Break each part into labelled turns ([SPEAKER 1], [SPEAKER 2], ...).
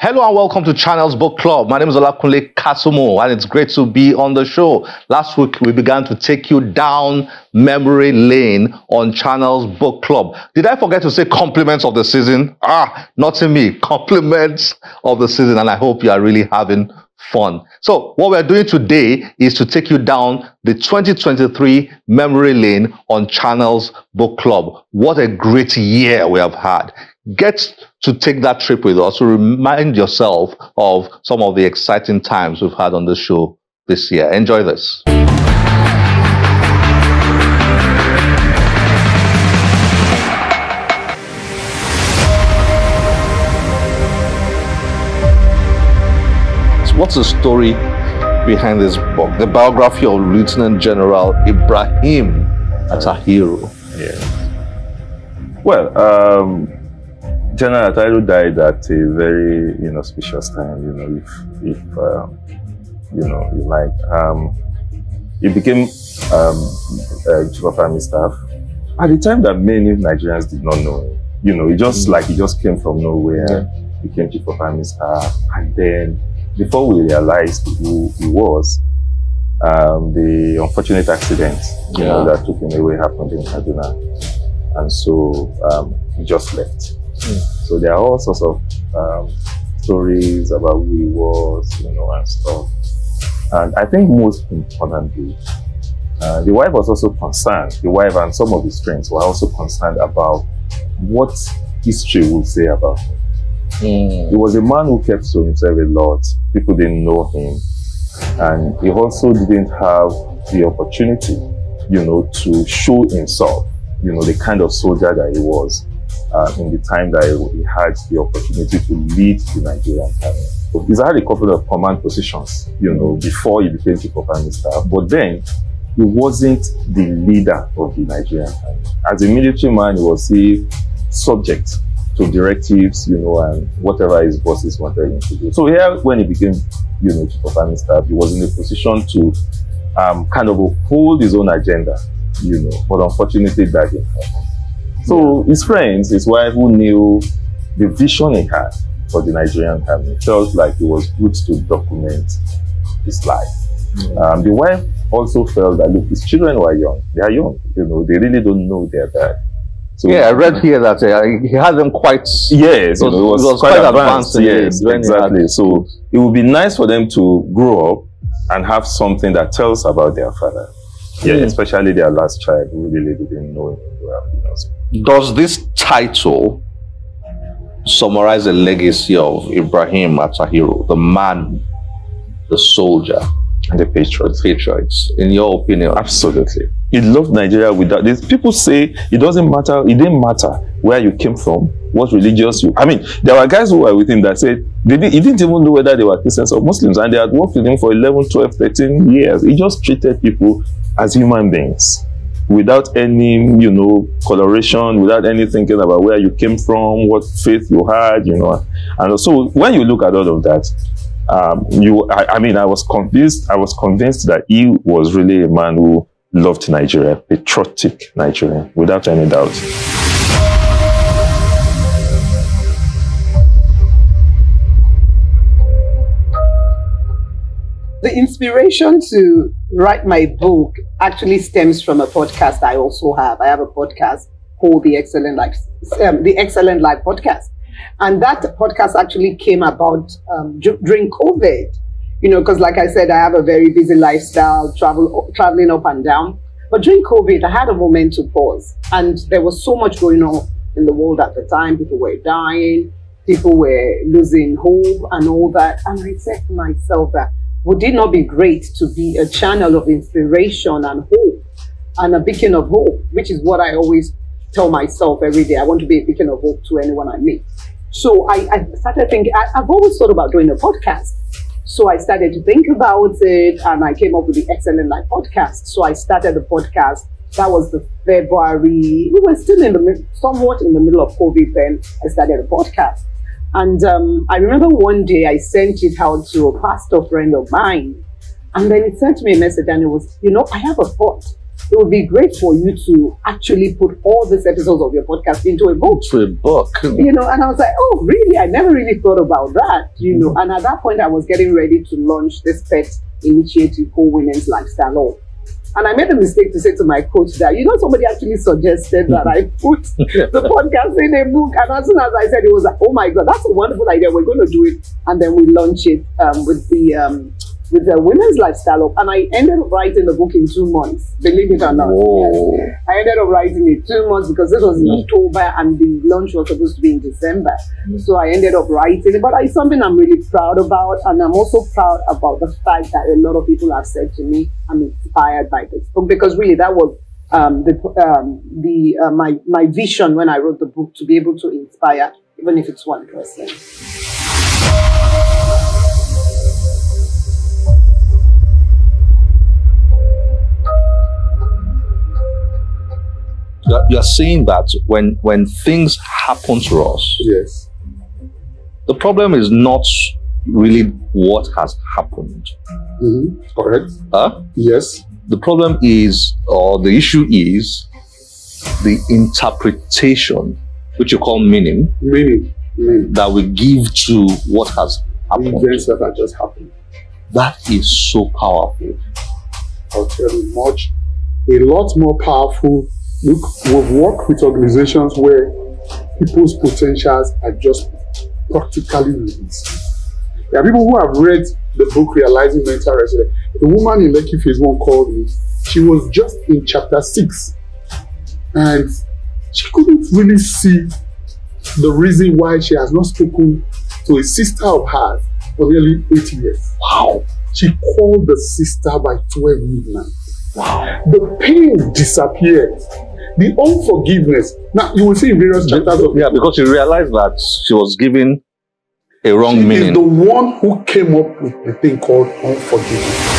[SPEAKER 1] Hello and welcome to Channel's Book Club. My name is Olakunle Kasumo and it's great to be on the show. Last week we began to take you down memory lane on Channel's Book Club. Did I forget to say compliments of the season? Not to me, compliments of the season, and I hope you are really having fun. So what we're doing today is to take you down the 2023 memory lane on Channel's Book Club. What a great year we have had. Get to take that trip with us to remind yourself of some of the exciting times we've had on the show this year. Enjoy this. So what's the story behind this book? The biography of Lieutenant General Ibrahim Atahiru.
[SPEAKER 2] Yeah. Well, General Atahiru died at a very inauspicious time. If you like, he became chief of army staff at the time that many Nigerians did not know him. He just came from nowhere, became chief of army staff, and then before we realized who he was, the unfortunate accident that took him away happened in Kaduna, and so he just left. So there are all sorts of stories about who he was, and stuff. And I think most importantly, the wife was also concerned. The wife and some of his friends were also concerned about what history would say about him. He was a man who kept to himself a lot. People didn't know him, and he also didn't have the opportunity, to show himself, the kind of soldier that he was. In the time that he had the opportunity to lead the Nigerian army. So he's had a couple of command positions, before he became chief of army staff, but then he wasn't the leader of the Nigerian army. As a military man, he was subject to directives, and whatever his bosses wanted him to do. So here, when he became, chief of army staff, he was in a position to kind of uphold his own agenda, but unfortunately that didn't happen. So his friends, his wife, who knew the vision he had for the Nigerian army, felt like it was good to document his life. The wife also felt that, look, his children were young. They are young, they really don't know their dad. So
[SPEAKER 1] I read here that he had them quite...
[SPEAKER 2] Yes, it was quite advanced. Yes, exactly. So it would be nice for them to grow up and have something that tells about their father. Yeah, especially their last child, who really didn't know him well.
[SPEAKER 1] Does this title summarize the legacy of Ibrahim Atahiru, the man, the soldier,
[SPEAKER 2] and the patriot?
[SPEAKER 1] In your opinion?
[SPEAKER 2] Absolutely. He loved Nigeria without this. People say it doesn't matter, it didn't matter where you came from, what religious you... I mean, there were guys who were with him that said he didn't even know whether they were Christians or Muslims, and they had worked with him for 11, 12, 13 years. He just treated people as human beings, without any, coloration, without any thinking about where you came from, what faith you had, And so when you look at all of that, I was convinced that he was really a man who loved Nigeria, patriotic Nigerian, without any doubt.
[SPEAKER 3] The inspiration to write my book actually stems from a podcast I also have. I have a podcast called the Excellent Life Podcast. And that podcast actually came about during COVID, because like I said, I have a very busy lifestyle, traveling up and down. But during COVID, I had a moment to pause. And there was so much going on in the world at the time. People were dying, people were losing hope and all that. And I said to myself that, would it not be great to be a channel of inspiration and hope and a beacon of hope, which is what I always tell myself every day. I want to be a beacon of hope to anyone I meet. So I started thinking, I've always thought about doing a podcast. So I started to think about it and I came up with the Excellent Life Podcast. So I started the podcast. That was the February. We were still somewhat in the middle of COVID then. I started a podcast. And I remember one day I sent it out to a pastor friend of mine. And then he sent me a message and it was, I have a thought. it would be great for you to actually put all these episodes of your podcast into a book.
[SPEAKER 1] To a book.
[SPEAKER 3] You know, and I was like, oh, really? I never really thought about that, you know. And at that point, I was getting ready to launch this pet initiative called Women's Lifestyle Law. And I made the mistake to say to my coach that, you know, somebody actually suggested that I put the podcast in a book. And as soon as I said, it was like, oh my God, that's a wonderful idea. We're going to do it. And then we launch it with the Women's Lifestyle. And I ended up writing the book in 2 months, believe it or not. Yes. I ended up writing it 2 months because this was in October and the launch was supposed to be in December. So I ended up writing it, but it's something I'm really proud about. And I'm also proud about the fact that a lot of people have said to me, I'm inspired by this book, because really that was my vision when I wrote the book, to be able to inspire, even if it's one person.
[SPEAKER 1] You're saying that when things happen to us,
[SPEAKER 4] yes,
[SPEAKER 1] the problem is not really what has happened.
[SPEAKER 4] Correct. Yes.
[SPEAKER 1] The problem is, or the issue is, the interpretation, which you call meaning, that we give to what has happened.
[SPEAKER 4] Events that have just happened.
[SPEAKER 1] That is so powerful.
[SPEAKER 4] I'll tell you a lot more powerful. Look, we've worked with organizations where people's potentials are just practically released. There are people who have read the book Realizing Mental Resilience. The woman in Lekki Phase 1 called me. She was just in chapter 6 and she couldn't really see the reason why she has not spoken to a sister of hers for nearly 8 years.
[SPEAKER 1] Wow.
[SPEAKER 4] She called the sister by 12 midnight.
[SPEAKER 1] Wow.
[SPEAKER 4] The pain disappeared. The unforgiveness. Now, you will see in various chapters of
[SPEAKER 1] because she realized that she was given a wrong meaning.
[SPEAKER 4] She is the one who came up with the thing called unforgiveness.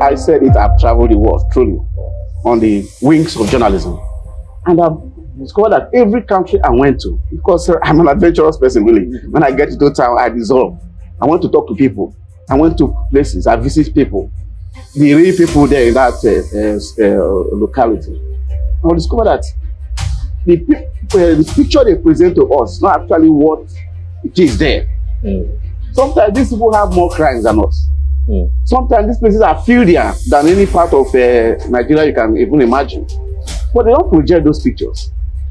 [SPEAKER 5] I said it, I've traveled the world, truly, on the wings of journalism. And I've discovered that every country I went to, because I'm an adventurous person, really. When I get to town, I dissolve. I want to talk to people. I went to places, I visit people. The real people there in that locality. I discovered that the picture they present to us is not actually what it is there. Sometimes these people have more crimes than us. Sometimes these places are filthier than any part of Nigeria you can even imagine. But they don't project those pictures.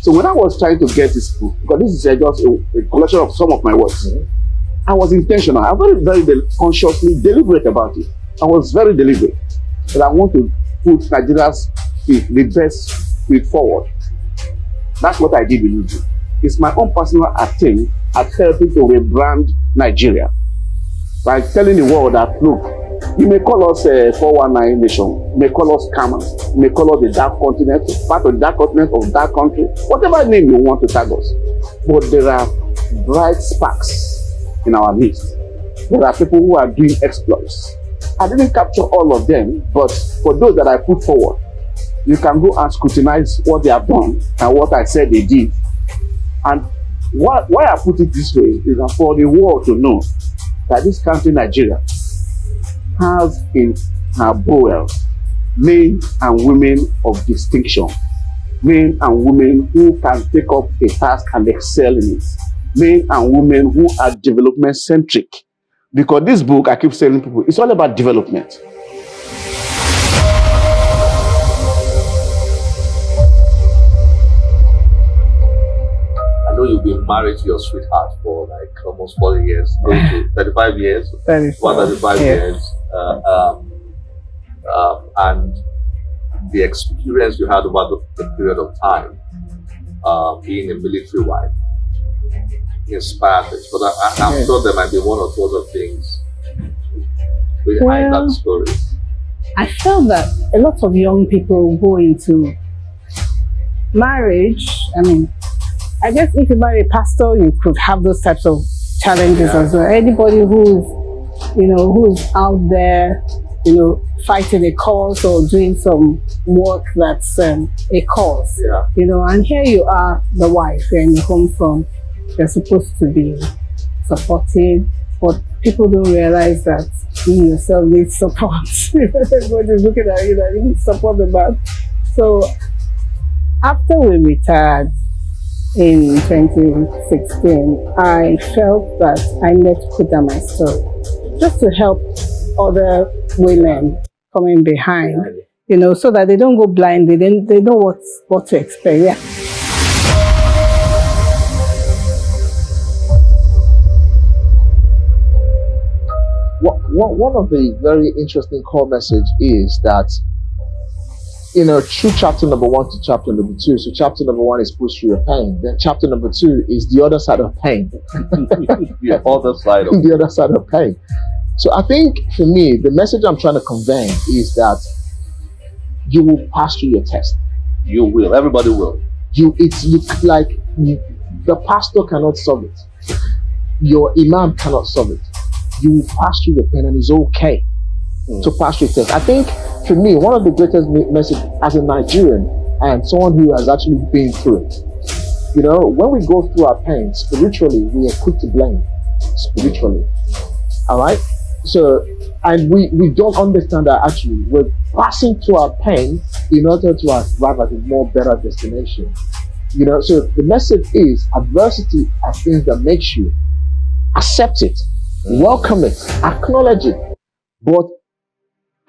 [SPEAKER 5] So when I was trying to get this book, because this is just a collection of some of my works, I was intentional. I was very consciously deliberate about it. I was very deliberate that I want to put Nigeria's the best feet forward. That's what I did with you. It's my own personal attempt at helping to rebrand Nigeria by telling the world that, look, you may call us a 419 nation, you may call us scammers, you may call us the dark continent, part of the dark continent of dark country, whatever name you want to tag us. But there are bright sparks in our midst. There are people who are doing exploits. I didn't capture all of them, but for those that I put forward, you can go and scrutinize what they have done and what I said they did. And why I put it this way is for the world to know that this country, Nigeria, has in her bowel men and women of distinction, men and women who can take up a task and excel in it, men and women who are development centric. Because this book, I keep telling people, it's all about development.
[SPEAKER 1] I know you've been married to your sweetheart for like almost 40 years, going to 35 years, 35 years. And the experience you had over the period of time, being a military wife, inspired it. But I'm sure there might be one or two other things behind that story.
[SPEAKER 6] I felt that a lot of young people go into marriage. I mean, I guess if you marry a pastor, you could have those types of challenges as well. Anybody who's out there, fighting a cause or doing some work that's a cause, and here you are, the wife, you're in the home front. You're supposed to be supportive, but people don't realize that you yourself need support. Everybody's looking at you that you need support the man. So after we retired in 2016, I felt that I needed to put down my story just to help other women coming behind, you know, so that they don't go blind. They know what to expect. Yeah.
[SPEAKER 7] One of the very interesting core message is that, you know, through chapter number 1 to chapter number 2. So chapter number 1 is push through your pain. Then chapter number 2 is the other side of pain.
[SPEAKER 1] The other side of
[SPEAKER 7] the other side of pain. So I think for me, the message I'm trying to convey is that you will pass through your test.
[SPEAKER 1] You will. Everybody will.
[SPEAKER 7] It's like the pastor cannot solve it. Your imam cannot solve it. You will pass through the pain, and it's okay to pass through the test. I think for me, one of the greatest messages as a Nigerian and someone who has actually been through it, you know, when we go through our pain spiritually, we are quick to blame spiritually. All right. So, and we don't understand that actually we're passing through our pain in order to arrive at a more better destination. You know, so the message is adversity are things that makes you accept it, welcome it, acknowledge it, but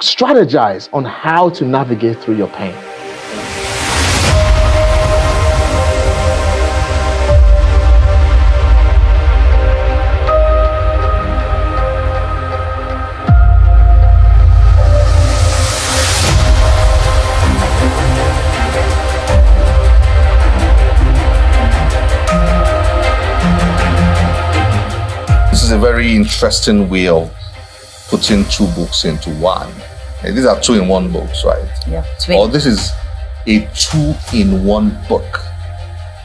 [SPEAKER 7] strategize on how to navigate through your pain.
[SPEAKER 1] A very interesting way of putting 2 books into one. And these are 2-in-1 books, right?
[SPEAKER 8] Yeah.
[SPEAKER 1] Or this is a 2-in-1 book.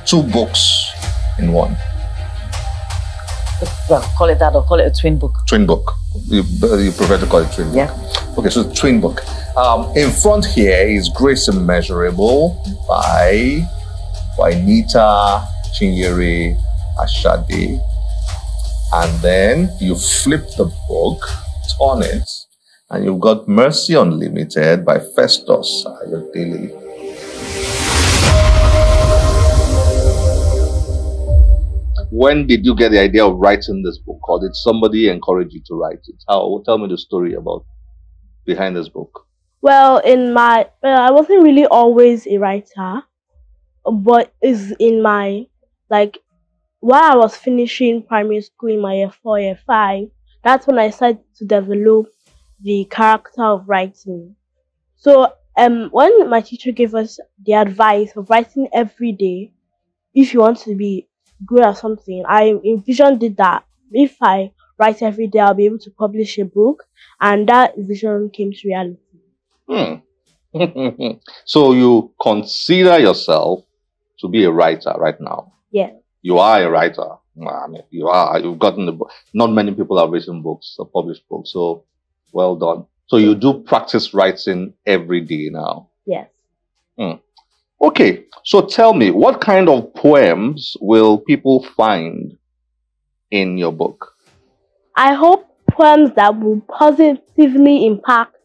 [SPEAKER 1] 2 books in one.
[SPEAKER 8] Well, call it that or call it a twin book.
[SPEAKER 1] Twin book. You prefer to call it twin book?
[SPEAKER 8] Yeah.
[SPEAKER 1] Okay, so twin book. In front here is Grace Immeasurable by Nita Chinyere Ashade. And then you flip the book, turn it, and you've got Mercy Unlimited by Festus Ayodele. When did you get the idea of writing this book, or did somebody encourage you to write it? Tell me the story about behind this book.
[SPEAKER 9] Well, I wasn't really always a writer, but it's in my, while I was finishing primary school in my year 4, year 5, that's when I started to develop the character of writing. So when my teacher gave us the advice of writing every day, if you want to be good at something, I envisioned that if I write every day, I'll be able to publish a book, and that vision came to reality.
[SPEAKER 1] So you consider yourself to be a writer right now?
[SPEAKER 9] Yeah.
[SPEAKER 1] You are a writer. I mean, you've gotten the book. Not many people have written books or published books, so well done. So you do practice writing every day now?
[SPEAKER 9] Yes.
[SPEAKER 1] Okay, so tell me, what kind of poems will people find in your book?
[SPEAKER 9] I hope poems that will positively impact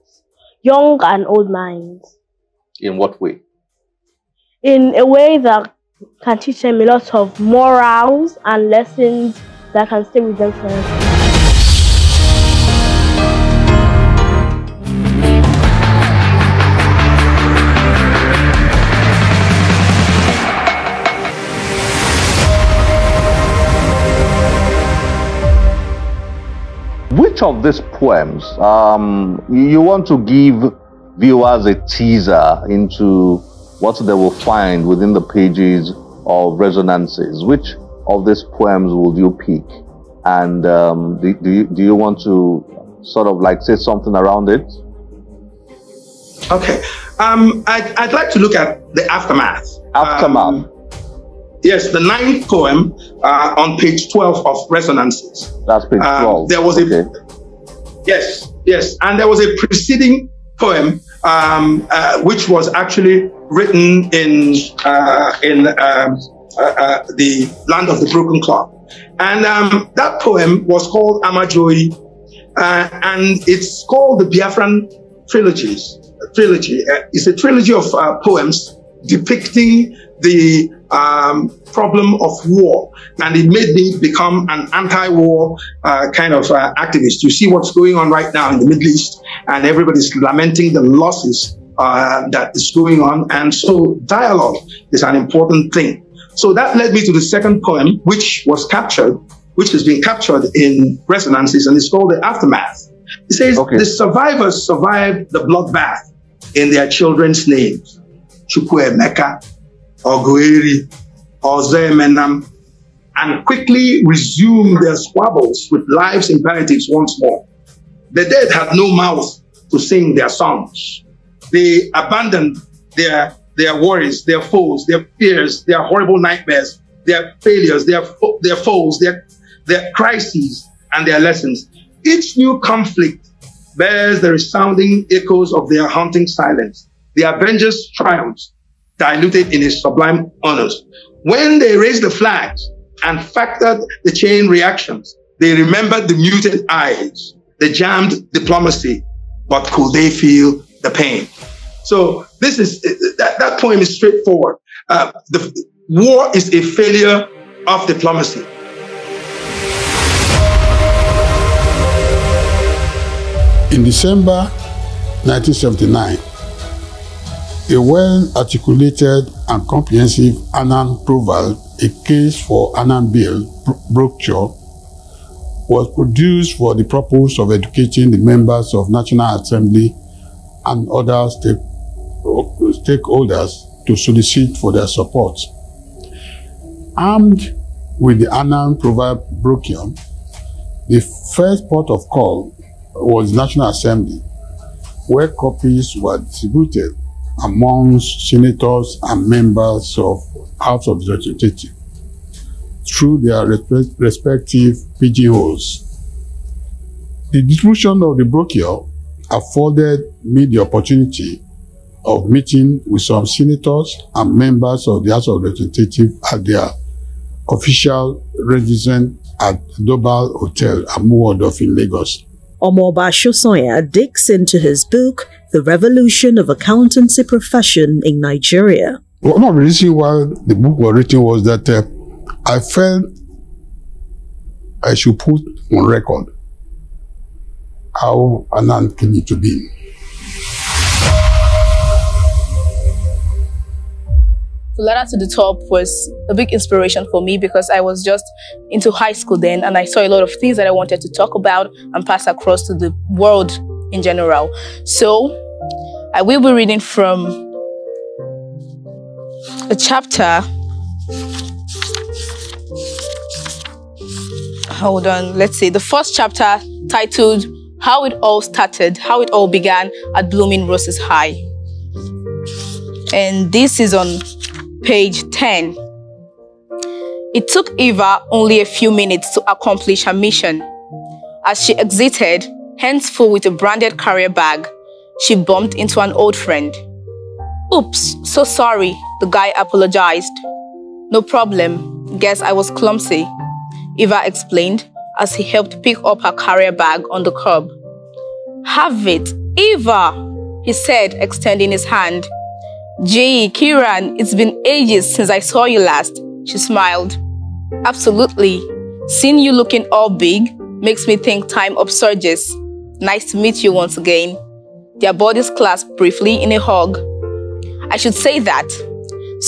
[SPEAKER 9] young and old minds.
[SPEAKER 1] In what way?
[SPEAKER 9] In a way that can teach them a lot of morals and lessons that can stay with them forever.
[SPEAKER 1] Which of these poems you want to give viewers a teaser into what they will find within the pages of Resonances? Which of these poems will you pick? And do you want to sort of say something around it?
[SPEAKER 10] Okay. I'd like to look at the aftermath.
[SPEAKER 1] Aftermath.
[SPEAKER 10] Yes, the 9th poem on page 12 of Resonances.
[SPEAKER 1] That's page 12.
[SPEAKER 10] There was yes, and there was a preceding poem which was actually written in the land of the broken clock. And that poem was called Amajoyi, and it's called the Biafran trilogy. It's a trilogy of poems depicting the problem of war, and it made me become an anti-war kind of activist. You see what's going on right now in the Middle East, and everybody's lamenting the losses that is going on, and so dialogue is an important thing. So that led me to the second poem, which has been captured in resonances, and it's called The Aftermath. It says, the survivors survived the bloodbath in their children's names. Chukwuemeka, Ogueri, Ozemenam, and quickly resumed their squabbles with life's imperatives once more. The dead had no mouth to sing their songs. They abandoned their worries, their foes, their fears, their horrible nightmares, their failures, their foes, their crises, and their lessons. Each new conflict bears the resounding echoes of their haunting silence. The avengers' triumphs diluted in his sublime honors. When they raised the flags and factored the chain reactions, they remembered the muted eyes, the jammed diplomacy, but could they feel the pain? So this is that poem is straightforward. The war is a failure of diplomacy.
[SPEAKER 4] In December 1979, a well-articulated and comprehensive Annan Proval, a case for Annan Bill brochure, was produced for the purpose of educating the members of National Assembly and other stakeholders to solicit for their support. Armed with the Annan Proval brochure, the first port of call was National Assembly, where copies were distributed amongst senators and members of House of Representatives through their respective pigeonholes. The distribution of the brochure afforded me the opportunity of meeting with some senators and members of the House of Representatives at their official residence at Dobal Hotel, Amuwodof in Lagos.
[SPEAKER 11] Omoba Shosonya digs into his book, The Revolution of Accountancy Profession in Nigeria.
[SPEAKER 4] One of the reasons why the book was written was that I felt I should put on record how Annan came to be.
[SPEAKER 12] The Ladder to the Top was a big inspiration for me because I was just into high school then, and I saw a lot of things that I wanted to talk about and pass across to the world in general. So I will be reading from a chapter. Hold on, let's see. The first chapter titled How It All Started, How It All Began at Blooming Roses High. And this is on page 10. It took Eva only a few minutes to accomplish her mission. As she exited, hands full with a branded carrier bag, she bumped into an old friend. "Oops, so sorry," the guy apologized. "No problem, guess I was clumsy," Eva explained as he helped pick up her carrier bag on the curb. "Have it, Eva," he said, extending his hand. "Gee, Kiran, it's been ages since I saw you last," she smiled. "Absolutely. Seeing you looking all big makes me think time upsurges. Nice to meet you once again." Their bodies clasped briefly in a hug. "I should say that.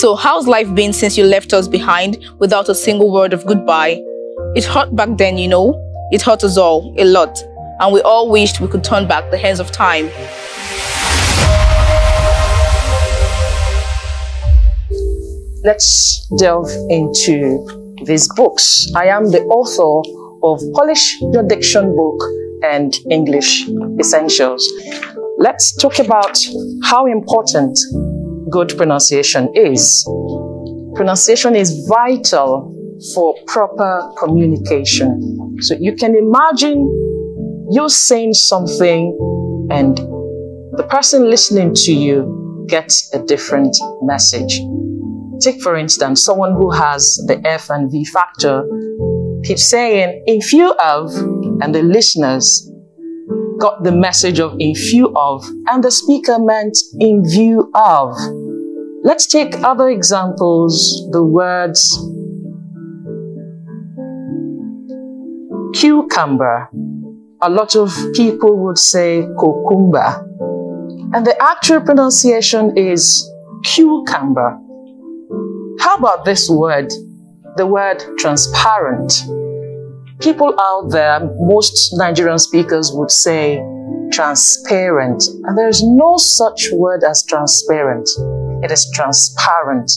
[SPEAKER 12] So how's life been since you left us behind without a single word of goodbye? It hurt back then, you know. It hurt us all, a lot. And we all wished we could turn back the hands of time."
[SPEAKER 13] Let's delve into these books. I am the author of Polish Your Diction book and English Essentials. Let's talk about how important good pronunciation is. Pronunciation is vital for proper communication. So you can imagine you saying something and the person listening to you gets a different message. Take, for instance, someone who has the F and V factor He's saying, in view of, and the listeners got the message of in view of, and the speaker meant in view of. Let's take other examples. The words cucumber. A lot of people would say cucumber. And the actual pronunciation is cucumber. How about this word? The word transparent. People out there, most Nigerian speakers would say transparent. And there's no such word as transparent. It is transparent.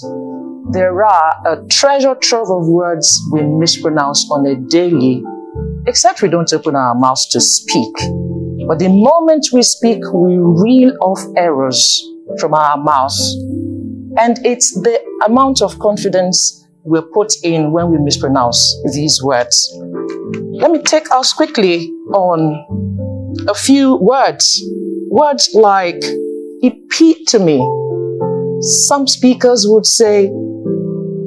[SPEAKER 13] There are a treasure trove of words we mispronounce on a daily, except we don't open our mouths to speak. But the moment we speak, we reel off errors from our mouths. And it's the amount of confidence we put in when we mispronounce these words. Let me take us quickly on a few words. Words like epitome. Some speakers would say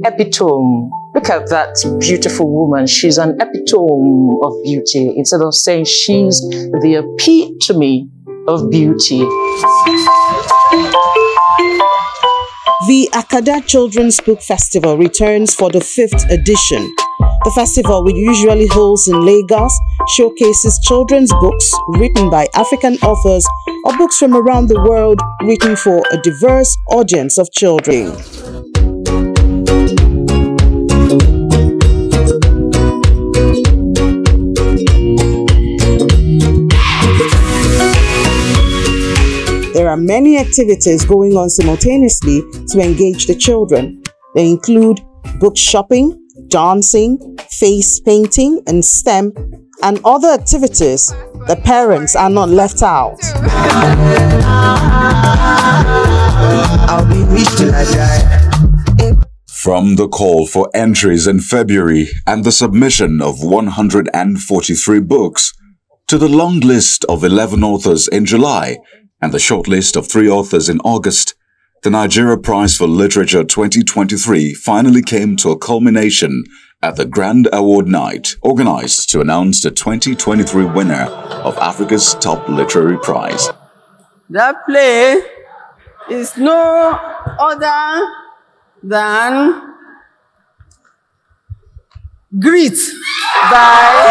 [SPEAKER 13] epitome. Look at that beautiful woman. She's an epitome of beauty. Instead of saying she's the epitome of beauty.
[SPEAKER 14] The Akada Children's Book Festival returns for the 5th edition. The festival, which usually holds in Lagos, showcases children's books written by African authors or books from around the world written for a diverse audience of children. There are many activities going on simultaneously to engage the children. They include book shopping, dancing, face painting, and STEM, and other activities. The parents are not left out.
[SPEAKER 15] From the call for entries in February and the submission of 143 books, to the long list of 11 authors in July and the short list of 3 authors in August, the Nigeria Prize for Literature 2023 finally came to a culmination at the Grand Award Night, organized to announce the 2023 winner of Africa's top literary prize.
[SPEAKER 16] That play is no other than Greet by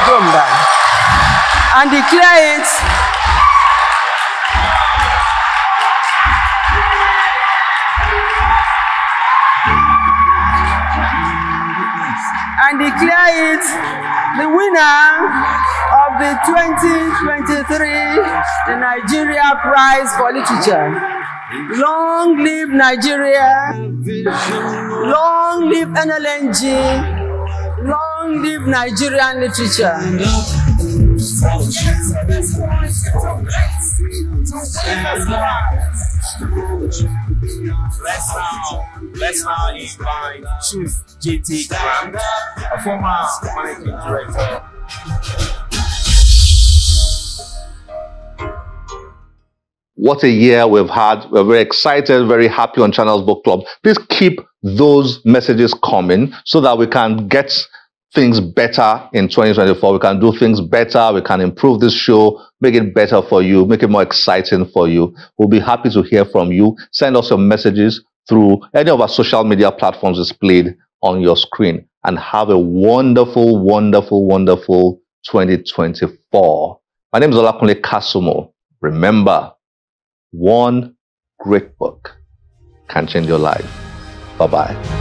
[SPEAKER 16] Gomba, and declare it the winner of the 2023 the Nigeria Prize for Literature. Long live Nigeria, long live NLNG, long live Nigerian literature.
[SPEAKER 17] Let's now invite Chief JT Grant, a former managing director.
[SPEAKER 1] What a year we've had. We're very excited, very happy on Channels Book Club. Please keep those messages coming so that we can get things better in 2024. We can do things better. We can improve this show, make it better for you, make it more exciting for you. We'll be happy to hear from you. Send us your messages through any of our social media platforms displayed on your screen. And have a wonderful, wonderful, wonderful 2024. My name is Olakunle Kasumo. Remember, one great book can change your life. Bye-bye.